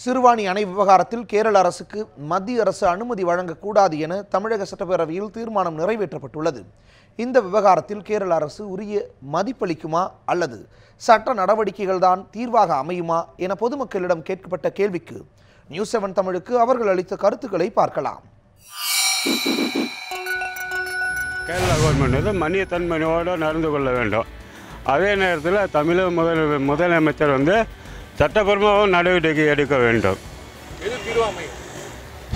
சிறுவாணி அணை விவகாரத்தில் கேரள அரசுக்கு மத்திய அரசு அனுமதி வழங்கக்கூடாது என தமிழக சட்டப்பேரவையில் தீர்மானம் நிறைவேற்றப்பட்டுள்ளது. இந்த விவகாரத்தில் கேரள அரசு உரிய மதிப்பளிக்குமா அல்லது சட்ட நடவடிக்கைகள் தான் தீர்வாக அமையுமா என பொதுமக்களிடம் கேட்கப்பட்ட கேள்விக்கு நியூஸ் 7 தமிழுக்கு அவர்கள் அளித்த கருத்துக்களை பார்க்கலாம். கேரள கவர்மெண்ட் மனிதத்தன்மையோடு நடந்து கொள்ள வேண்டும். அதே நேரத்தில் தமிழக முதலமைச்சர் சட்டப்பூர்வமாக நடவடிக்கை எடுக்க வேண்டும்.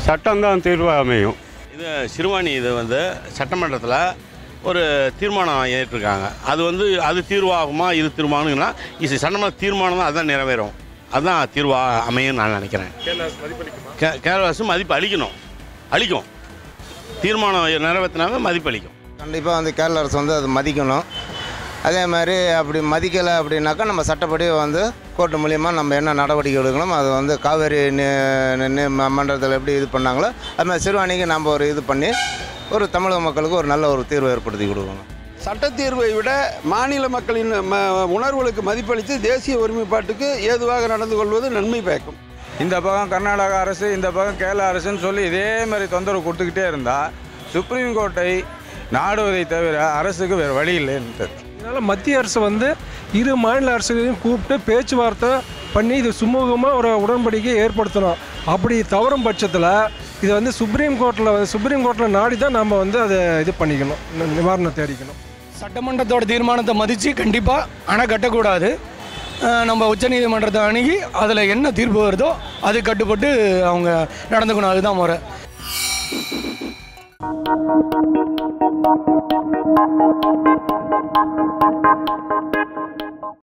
சட்டம்தான் தீர்வு அமையும். இது சிறுவாணி சட்டமன்றத்தில் ஒரு தீர்மானம் ஏற்றிருக்காங்க. அது தீர்வாகுமா இது தீர்மானம்னா இது சட்டமன்ற தீர்மானம் தான், அதுதான் நிறைவேறும், அதுதான் தீர்வாக அமையும் நான் நினைக்கிறேன். கேரள அரசு மதிப்பு அளிக்கும் தீர்மானம் நிறைவேற்றினாங்க மதிப்பளிக்கும். கண்டிப்பாக கேரள அரசு அது மதிக்கணும். அதே மாதிரி அப்படி மதிக்கலை அப்படின்னாக்கா நம்ம சட்டப்படி கோர்ட்டு மூலிமா நம்ம என்ன நடவடிக்கை எடுக்கணும், அது காவேரி மன்றத்தில் எப்படி இது பண்ணாங்களோ அது மாதிரி சிறுவாணிக்கு நம்ம ஒரு இது பண்ணி ஒரு தமிழக மக்களுக்கு ஒரு நல்ல ஒரு தீர்வு ஏற்படுத்தி கொடுக்கணும். சட்ட தீர்வை விட மாநில மக்களின் உணர்வுகளுக்கு மதிப்பளித்து தேசிய ஒருமைப்பாட்டுக்கு ஏதுவாக நடந்து கொள்வது நன்மை பயக்கும். இந்த பக்கம் கர்நாடக அரசு, இந்த பக்கம் கேரள அரசுன்னு சொல்லி இதே மாதிரி தொந்தரவு கொடுத்துக்கிட்டே இருந்தால் சுப்ரீம் கோர்ட்டை நாடுவதை தவிர அரசுக்கு வேறு வழி இல்லைன்றது. இதனால் மத்திய அரசு இரு மாநில அரசுகளையும் கூப்பிட்டு பேச்சுவார்த்தை பண்ணி இது சுமூகமாக ஒரு உடன்படிக்கை ஏற்படுத்தணும். அப்படி தவறும் பட்சத்தில் இது சுப்ரீம் கோர்ட்டில் நாடி தான் நம்ம அதை இது பண்ணிக்கணும், நிவாரணம் தேடிக்கணும். சட்டமன்றத்தோட தீர்மானத்தை மதித்து கண்டிப்பாக அணை கட்டக்கூடாது. நம்ம உச்சநீதிமன்றத்தை அணுகி அதில் என்ன தீர்ப்பு வருதோ அது கட்டுப்பட்டு அவங்க நடந்துக்கணும், அதுதான் முறை.